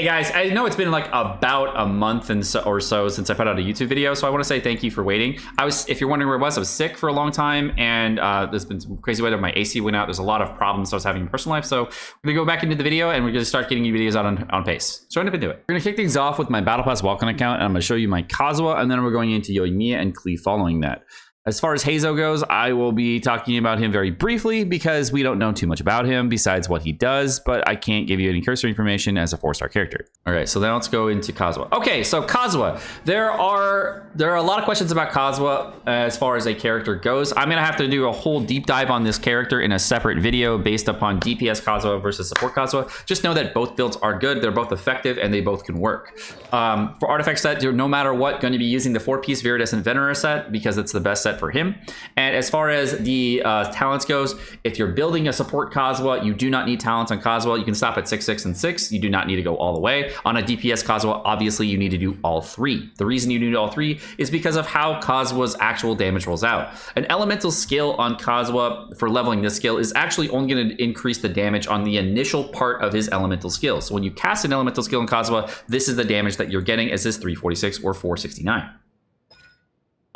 Hey guys, I know it's been like about a month or so since I put out a YouTube video, so I want to say thank you for waiting. If you're wondering where I was sick for a long time, and there's been some crazy weather. My AC went out. There's a lot of problems I was having in personal life, so we're gonna go back into the video and we're gonna start getting you videos out on pace. So I'm gonna do it. We're gonna kick things off with my Battle Pass walk-on account, and I'm gonna show you my Kazuha, and then we're going into Yoimiya and Klee following that. As far as Heizo goes, I will be talking about him very briefly because we don't know too much about him besides what he does, but I can't give you any cursory information as a 4-star character. All right, so then let's go into Kazuha. Okay, so Kazuha. There are a lot of questions about Kazuha as far as a character goes. I'm gonna have to do a whole deep dive on this character in a separate video based upon DPS Kazuha versus support Kazuha. Just know that both builds are good, they're both effective, and they both can work. For artifact set, you're no matter what going to be using the 4-piece Viridescent Venerer set because it's the best set for him. And as far as the talents goes, if you're building a support Kazuha, you do not need talents on Kazuha. You can stop at 6, 6, and 6. You do not need to go all the way. On a DPS Kazuha, obviously you need to do all 3. The reason you need all 3 is because of how Kazuha's actual damage rolls out. An elemental skill on Kazuha for leveling this skill is actually only going to increase the damage on the initial part of his elemental skill. So when you cast an elemental skill on Kazuha, this is the damage that you're getting as his 346 or 469.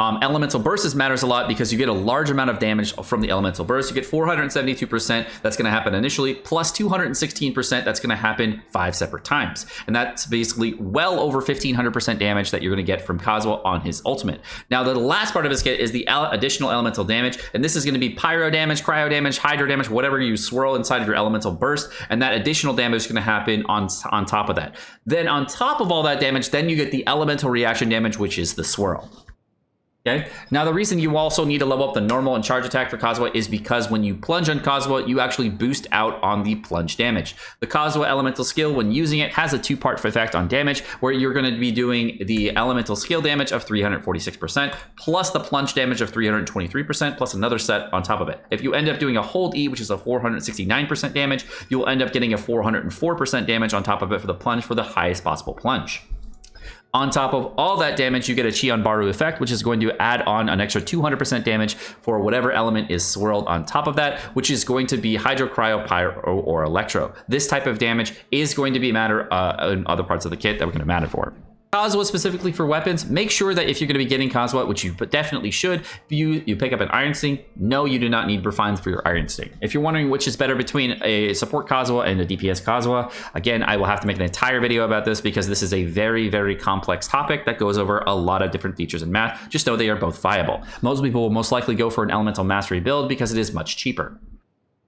Elemental bursts matters a lot because you get a large amount of damage from the elemental burst. You get 472% that's going to happen initially, plus 216% that's going to happen 5 separate times. And that's basically well over 1500% damage that you're going to get from Kazuha on his ultimate. Now, the last part of his kit is the additional elemental damage, and this is going to be pyro damage, cryo damage, hydro damage, whatever you swirl inside of your elemental burst, and that additional damage is going to happen on top of that. Then on top of all that damage, then you get the elemental reaction damage, which is the swirl. Okay. Now, the reason you also need to level up the normal and charge attack for Kazuha is because when you plunge on Kazuha, you actually boost out on the plunge damage. The Kazuha elemental skill, when using it, has a 2-part effect on damage, where you're going to be doing the elemental skill damage of 346%, plus the plunge damage of 323%, plus another set on top of it. If you end up doing a hold E, which is a 469% damage, you'll end up getting a 404% damage on top of it for the plunge for the highest possible plunge. On top of all that damage, you get a Chion Baru effect, which is going to add on an extra 200% damage for whatever element is swirled on top of that, which is going to be Hydro, Cryo, Pyro, or Electro. This type of damage is going to be matter in other parts of the kit that we're going to matter for. Kazuha specifically for weapons, make sure that if you're going to be getting Kazuha, which you definitely should, you pick up an Iron Sting. No, you do not need Refines for your Iron Sting. If you're wondering which is better between a support Kazuha and a DPS Kazuha, again, I will have to make an entire video about this because this is a very, very complex topic that goes over a lot of different features and math. Just know they are both viable. Most people will most likely go for an Elemental Mastery build because it is much cheaper.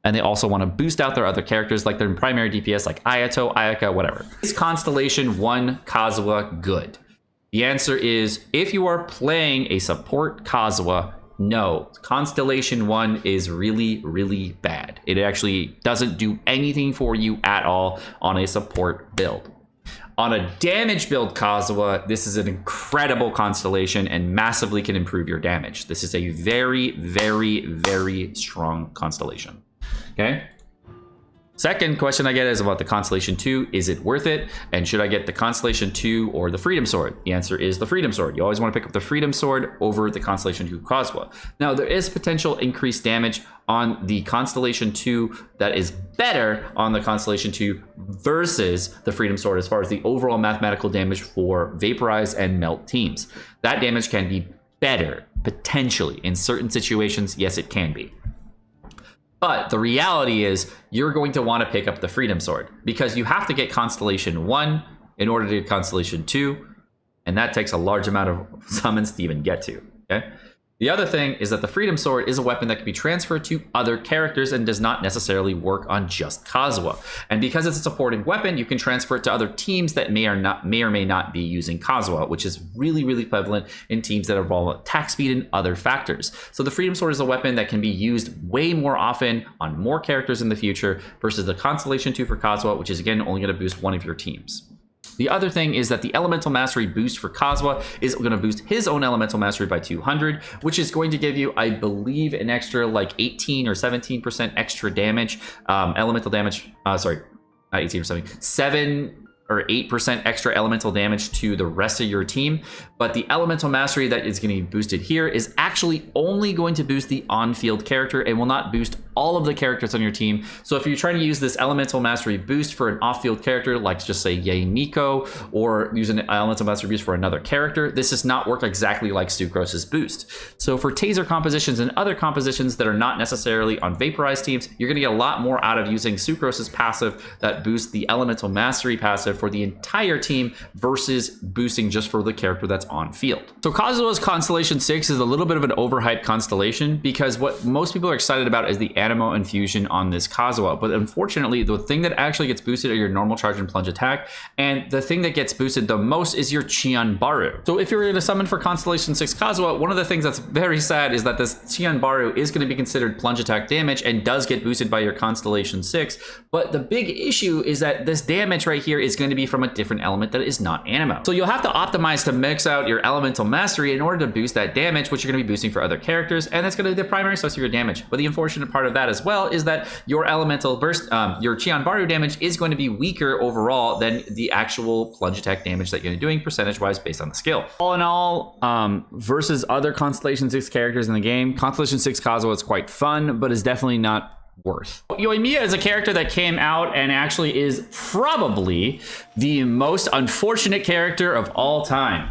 And they also want to boost out their other characters like their primary DPS like Ayato, Ayaka, whatever. Is Constellation 1 Kazuha good? The answer is, if you are playing a support Kazuha, no. Constellation 1 is really, really bad. It actually doesn't do anything for you at all on a support build. On a damage build Kazuha, this is an incredible constellation and massively can improve your damage. This is a very, very, very strong constellation. Okay. Second question I get is about the Constellation 2. Is it worth it? And should I get the Constellation 2 or the Freedom Sword? The answer is the Freedom Sword. You always want to pick up the Freedom Sword over the Constellation 2 Kazuha. Now, there is potential increased damage on the Constellation 2 that is better on the Constellation 2 versus the Freedom Sword as far as the overall mathematical damage for Vaporize and Melt teams. That damage can be better, potentially. In certain situations, yes, it can be. But the reality is you're going to want to pick up the Freedom Sword because you have to get Constellation 1 in order to get Constellation 2, and that takes a large amount of summons to even get to, okay? The other thing is that the Freedom Sword is a weapon that can be transferred to other characters and does not necessarily work on just Kazuha. And because it's a supporting weapon, you can transfer it to other teams that may or may not be using Kazuha, which is really, really prevalent in teams that involve attack speed and other factors. So the Freedom Sword is a weapon that can be used way more often on more characters in the future versus the Constellation 2 for Kazuha, which is again only going to boost one of your teams. The other thing is that the Elemental Mastery boost for Kazuha is going to boost his own Elemental Mastery by 200, which is going to give you, I believe, an extra like 18 or 17% extra damage. Elemental damage, sorry, not 18 or 17, or 8% extra elemental damage to the rest of your team, but the elemental mastery that is going to be boosted here is actually only going to boost the on-field character and will not boost all of the characters on your team. So if you're trying to use this elemental mastery boost for an off-field character, like just say Yoimiya, or use an elemental mastery boost for another character, this does not work exactly like Sucrose's boost. So for taser compositions and other compositions that are not necessarily on vaporized teams, you're going to get a lot more out of using Sucrose's passive that boosts the elemental mastery passive for the entire team versus boosting just for the character that's on field. So Kazuha's Constellation 6 is a little bit of an overhyped constellation because what most people are excited about is the Animo infusion on this Kazuha, but unfortunately the thing that actually gets boosted are your normal charge and plunge attack, and the thing that gets boosted the most is your Chianbaru. So if you're going to summon for Constellation 6 Kazuha, one of the things that's very sad is that this Chianbaru is going to be considered plunge attack damage and does get boosted by your Constellation 6, but the big issue is that this damage right here is going to be from a different element that is not Animo. So you'll have to optimize to mix out your elemental mastery in order to boost that damage, which you're going to be boosting for other characters, and that's going to be the primary source of your damage. But the unfortunate part of that as well is that your elemental burst, your Chianbaru damage is going to be weaker overall than the actual plunge attack damage that you're doing percentage-wise based on the skill. All in all, versus other Constellation 6 characters in the game, Constellation 6 Kazuha is quite fun, but is definitely not worth. Yoimiya is a character that came out and actually is probably the most unfortunate character of all time.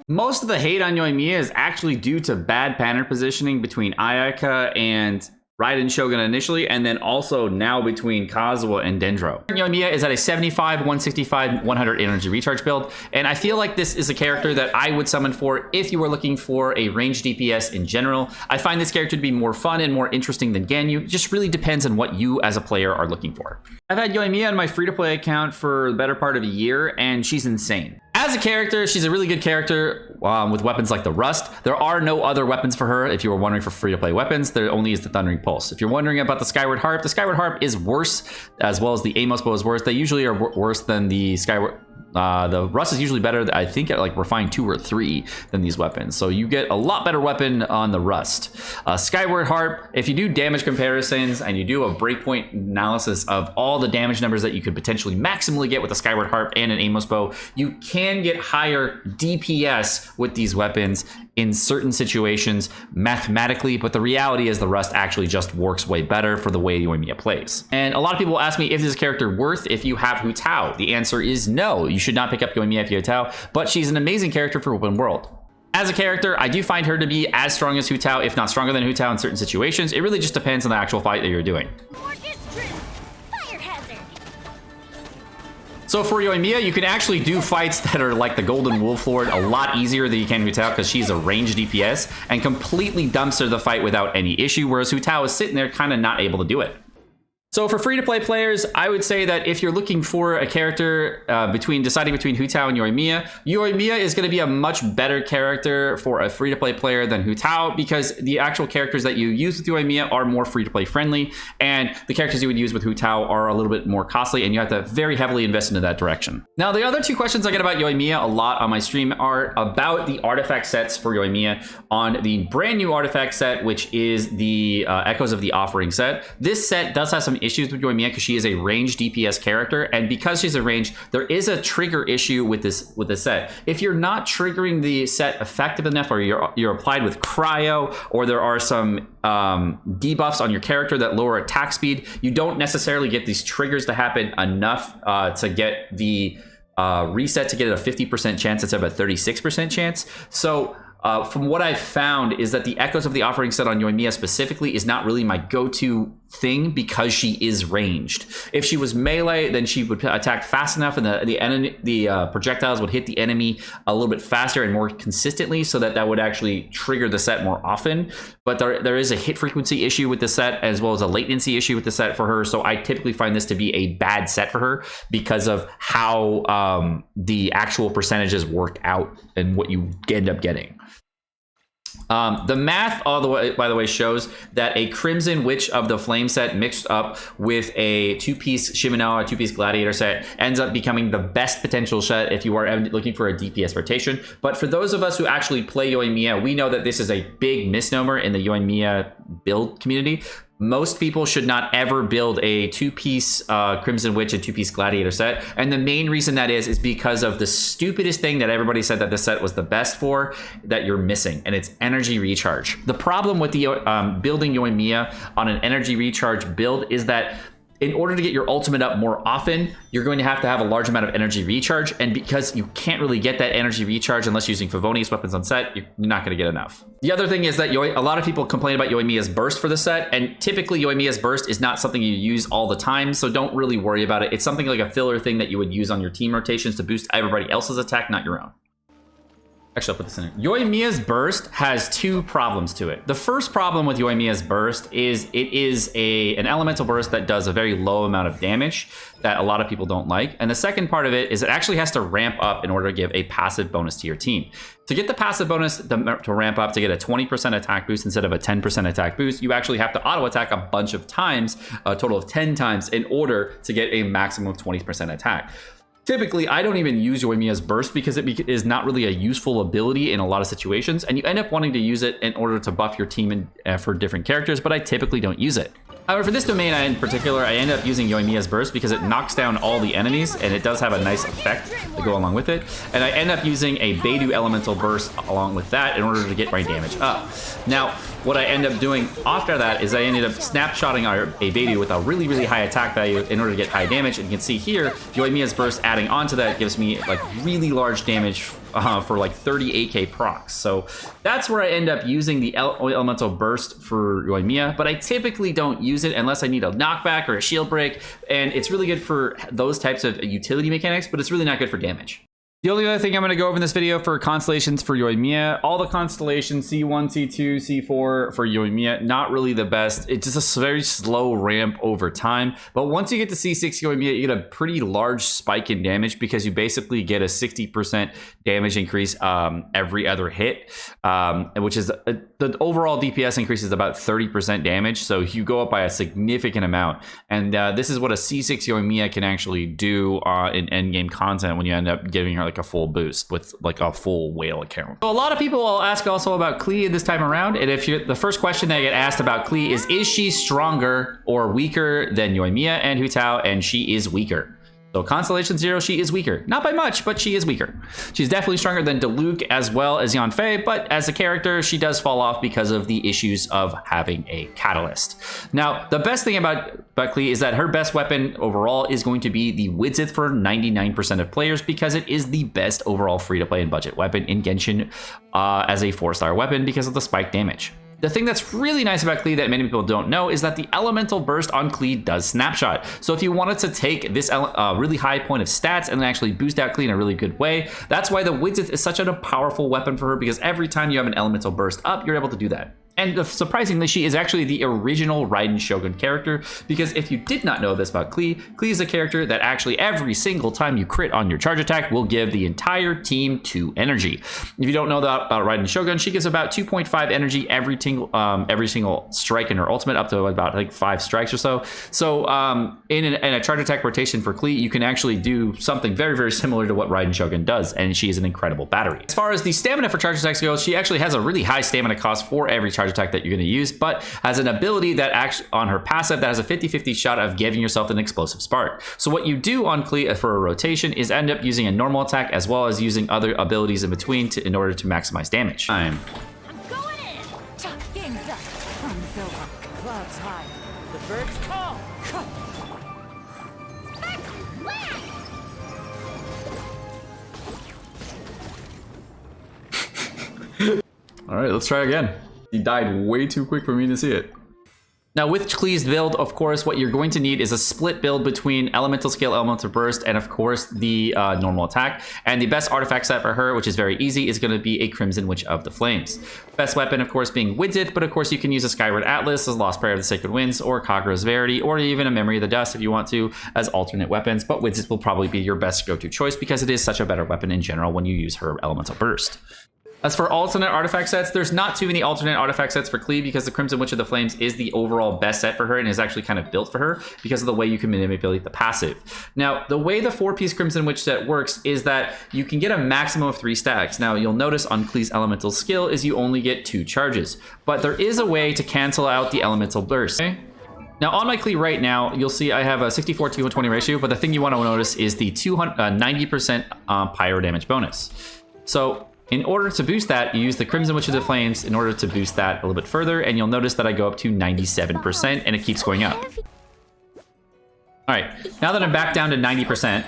Most of the hate on Yoimiya is actually due to bad pattern positioning between Ayaka and Raiden Shogun initially, and then also now between Kazuha and Dendro. Yoimiya is at a 75, 165, 100 energy recharge build, and I feel like this is a character that I would summon for if you were looking for a ranged DPS in general. I find this character to be more fun and more interesting than Ganyu. It just really depends on what you as a player are looking for. I've had Yoimiya on my free-to-play account for the better part of a year, and she's insane. As a character, she's a really good character with weapons like the Rust. There are no other weapons for her if you were wondering for free-to-play weapons. There only is the Thundering Pulse. If you're wondering about the Skyward Harp is worse, as well as the Amos Bow is worse. They usually are worse than the Skyward... the Rust is usually better, I think, at like refined 2 or 3 than these weapons. So you get a lot better weapon on the Rust. Skyward Harp, if you do damage comparisons and you do a breakpoint analysis of all the damage numbers that you could potentially maximally get with a Skyward Harp and an Amos Bow, you can get higher DPS with these weapons in certain situations mathematically, but the reality is the Rust actually just works way better for the way Yoimiya plays. And a lot of people ask me, if this character worth if you have Hu Tao? The answer is no. You should not pick up Yoimiya if you have Tao, but she's an amazing character for open world. As a character, I do find her to be as strong as Hu Tao, if not stronger than Hu Tao in certain situations. It really just depends on the actual fight that you're doing. So for Yoimiya, you can actually do fights that are like the Golden Wolf Lord a lot easier than you can Hu Tao, because she's a ranged DPS and completely dumpster the fight without any issue, whereas Hu Tao is sitting there kind of not able to do it. So for free-to-play players, I would say that if you're looking for a character deciding between Hu Tao and Yoimiya, Yoimiya is going to be a much better character for a free-to-play player than Hu Tao, because the actual characters that you use with Yoimiya are more free-to-play friendly, and the characters you would use with Hu Tao are a little bit more costly, and you have to very heavily invest into that direction. Now, the other 2 questions I get about Yoimiya a lot on my stream are about the artifact sets for Yoimiya on the brand new artifact set, which is the Echoes of the Offering set. This set does have some issues with Yoimiya because she is a ranged DPS character, and because she's a ranged, there is a trigger issue with this set. If you're not triggering the set effective enough, or you're applied with cryo, or there are some debuffs on your character that lower attack speed, you don't necessarily get these triggers to happen enough to get the reset to get a 50% chance instead of a 36% chance. So from what I've found is that the Echoes of the Offering set on Yoimiya specifically is not really my go-to thing, because she is ranged. If she was melee, then she would attack fast enough, and the projectiles would hit the enemy a little bit faster and more consistently, so that would actually trigger the set more often. But there is a hit frequency issue with the set, as well as a latency issue with the set for her. So I typically find this to be a bad set for her because of how the actual percentages work out and what you end up getting. The math, by the way, shows that a Crimson Witch of the Flame set mixed up with a 2-piece Shimenawa, 2-piece Gladiator set ends up becoming the best potential set if you are looking for a DPS rotation. But for those of us who actually play Yoimiya, we know that this is a big misnomer in the Yoimiya build community. Most people should not ever build a two-piece Crimson Witch and two-piece Gladiator set. And the main reason that is because of the stupidest thing that everybody said that this set was the best for, that you're missing, and it's energy recharge. The problem with the building Yoimiya on an energy recharge build is that in order to get your ultimate up more often, you're going to have a large amount of energy recharge. And because you can't really get that energy recharge unless using Favonius weapons on set, you're not going to get enough. The other thing is that a lot of people complain about Yoimiya's burst for the set. And typically Yoimiya's burst is not something you use all the time. So don't really worry about it. It's something like a filler thing that you would use on your team rotations to boost everybody else's attack, not your own. Actually, I'll put this in here. Yoimiya's burst has two problems to it. The first problem with Yoimiya's burst is it is an elemental burst that does a very low amount of damage that a lot of people don't like. And the second part of it is it actually has to ramp up in order to give a passive bonus to your team. To get the passive bonus to ramp up to get a 20% attack boost instead of a 10% attack boost, you actually have to auto attack a bunch of times, a total of 10 times, in order to get a maximum of 20% attack. Typically, I don't even use Yoimiya's burst because it is not really a useful ability in a lot of situations, and you end up wanting to use it in order to buff your team for different characters, but I typically don't use it. However, for this domain in particular, I end up using Yoimiya's burst because it knocks down all the enemies, and it does have a nice effect to go along with it. And I end up using a Beidou elemental burst along with that in order to get my damage up. Now, what I end up doing after that is I ended up snapshotting a Beidou with a really, really high attack value in order to get high damage. And you can see here, Yoimiya's burst adding onto that gives me like really large damage for like 38k procs. So that's where I end up using the elemental burst for Yoimiya, but I typically don't use it unless I need a knockback or a shield break, and it's really good for those types of utility mechanics, but it's really not good for damage. The only other thing I'm going to go over in this video for constellations for Yoimiya, all the constellations, C1, C2, C4 for Yoimiya, not really the best. It's just a very slow ramp over time. But once you get to C6 Yoimiya, you get a pretty large spike in damage because you basically get a 60% damage increase every other hit, which is the overall DPS increase is about 30% damage. So you go up by a significant amount. And this is what a C6 Yoimiya can actually do in endgame content when you end up giving her like a full boost with like a full whale account. So a lot of people will ask also about Klee this time around, and if the first question that I get asked about Klee is she stronger or weaker than Yoimiya and Hu Tao? And she is weaker. So Constellation 0, she is weaker. Not by much, but she is weaker. She's definitely stronger than Diluc as well as Yanfei, but as a character, she does fall off because of the issues of having a catalyst. Now, the best thing about Klee is that her best weapon overall is going to be the Widzith for 99% of players because it is the best overall free-to-play and budget weapon in Genshin as a 4-star weapon because of the spike damage. The thing that's really nice about Klee that many people don't know is that the elemental burst on Klee does snapshot. So if you wanted to take this really high point of stats and actually boost out Klee in a really good way, that's why the Widzith is such a powerful weapon for her, because every time you have an elemental burst up, you're able to do that. And surprisingly, she is actually the original Raiden Shogun character, because if you did not know this about Klee, Klee is a character that actually every single time you crit on your charge attack will give the entire team 2 energy. If you don't know that about Raiden Shogun, she gives about 2.5 energy every single strike in her ultimate, up to about like 5 strikes or so. So in a charge attack rotation for Klee, you can actually do something very, very similar to what Raiden Shogun does, and she is an incredible battery. As far as the stamina for charge attacks goes, she actually has a really high stamina cost for every charge attack that you're going to use, but has an ability that acts on her passive that has a 50-50 shot of giving yourself an explosive spark. So what you do on Klee for a rotation is end up using a normal attack as well as using other abilities in between in order to maximize damage. I'm going in. Game's up. Sun's over. Clouds high. The birds call. All right, let's try again. He died way too quick for me to see it. Now with Klee's build, of course, what you're going to need is a split build between Elemental Scale, Elemental Burst, and of course the normal attack. And the best artifact set for her, which is very easy, is going to be a Crimson Witch of the Flames. Best weapon, of course, being Widzith, but of course you can use a Skyward Atlas, a Lost Prayer of the Sacred Winds, or Kagura's Verity, or even a Memory of the Dust if you want to, as alternate weapons. But Widzith will probably be your best go-to choice because it is such a better weapon in general when you use her Elemental Burst. As for alternate artifact sets, there's not too many alternate artifact sets for Klee because the Crimson Witch of the Flames is the overall best set for her and is actually kind of built for her because of the way you can manipulate the passive. Now, the way the 4-piece Crimson Witch set works is that you can get a maximum of 3 stacks. Now, you'll notice on Klee's elemental skill is you only get 2 charges, but there is a way to cancel out the elemental burst. Okay? Now on my Klee right now, you'll see I have a 64 to 120 ratio, but the thing you want to notice is the 90% pyro damage bonus. So in order to boost that, you use the Crimson Witch of the Flames in order to boost that a little bit further, and you'll notice that I go up to 97%, and it keeps going up. All right, now that I'm back down to 90%,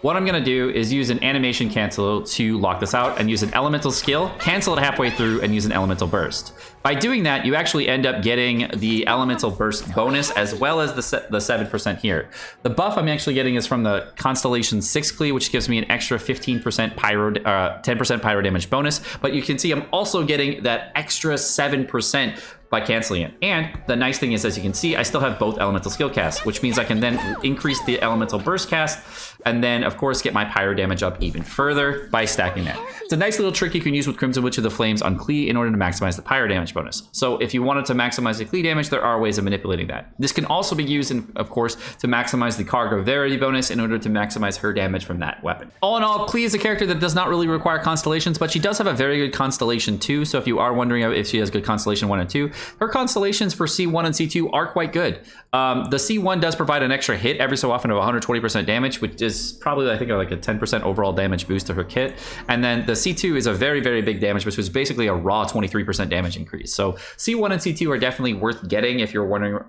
what I'm going to do is use an animation cancel to lock this out and use an elemental skill, cancel it halfway through, and use an elemental burst. By doing that, you actually end up getting the elemental burst bonus as well as the 7% here. The buff I'm actually getting is from the Constellation 6 Klee, which gives me an extra 15% pyro, 10% pyro damage bonus. But you can see I'm also getting that extra 7% by canceling it. And the nice thing is, as you can see, I still have both elemental skill casts, which means I can then increase the elemental burst cast and then of course get my pyro damage up even further by stacking that. It's a nice little trick you can use with Crimson Witch of the Flames on Klee in order to maximize the pyro damage bonus. So if you wanted to maximize the Klee damage, there are ways of manipulating that. This can also be used, of course, to maximize the Cargo Verity bonus in order to maximize her damage from that weapon. All in all, Klee is a character that does not really require constellations, but she does have a very good constellation 2. So if you are wondering if she has good constellation 1 and 2, her constellations for C1 and C2 are quite good. The C1 does provide an extra hit every so often of 120% damage, which is probably, I think, like a 10% overall damage boost to her kit. And then the C2 is a very, very big damage, which was basically a raw 23% damage increase. So C1 and C2 are definitely worth getting if you're wondering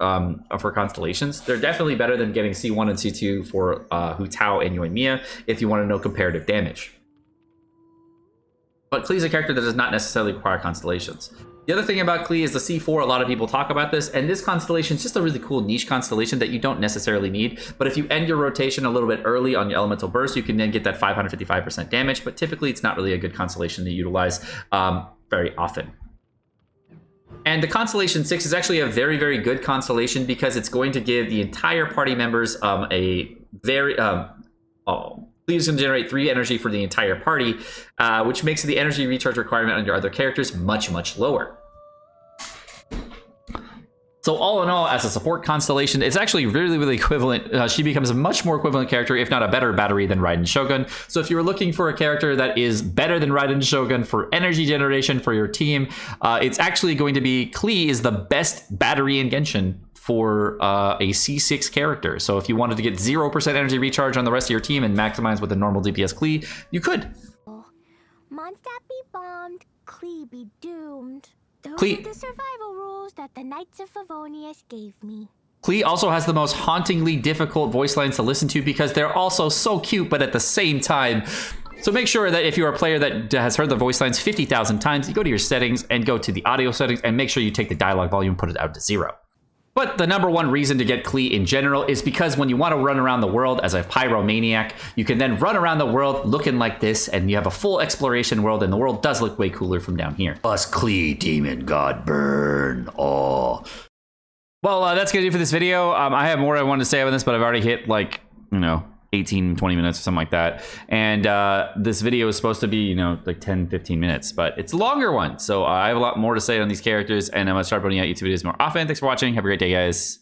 for constellations. They're definitely better than getting C1 and C2 for Hu Tao and Yoimiya if you want to know comparative damage. But Klee is a character that does not necessarily require constellations. The other thing about Klee is the C4, a lot of people talk about this, and this constellation is just a really cool niche constellation that you don't necessarily need. But if you end your rotation a little bit early on your elemental burst, you can then get that 555% damage, but typically it's not really a good constellation to utilize very often. And the Constellation 6 is actually a very, very good constellation because it's going to give the entire party members a very... Klee is going to generate 3 energy for the entire party, which makes the energy recharge requirement on your other characters much, much lower. So all in all, as a support constellation, it's actually really, really equivalent. She becomes a much more equivalent character, if not a better battery than Raiden Shogun. So if you're looking for a character that is better than Raiden Shogun for energy generation for your team, it's actually going to be Klee is the best battery in Genshin for a C6 character. So if you wanted to get 0% energy recharge on the rest of your team and maximize with a normal DPS Klee, you could. Mondstadt be bombed, Klee be doomed. Those Klee. are the survival rules that the Knights of Favonius gave me. Klee also has the most hauntingly difficult voice lines to listen to because they're also so cute, but at the same time. So make sure that if you're a player that has heard the voice lines 50,000 times, you go to your settings and go to the audio settings and make sure you take the dialogue volume and put it out to 0. But the number one reason to get Klee in general is because when you want to run around the world as a pyromaniac, you can then run around the world looking like this, and you have a full exploration world, and the world does look way cooler from down here. Us Klee, demon god burn. Oh. Well, that's going to do for this video. I have more I wanted to say about this, but I've already hit, like, 18, 20 minutes or something like that. And this video is supposed to be, like 10, 15 minutes, but it's a longer one. So I have a lot more to say on these characters, and I'm going to start putting out YouTube videos more often. Thanks for watching. Have a great day, guys.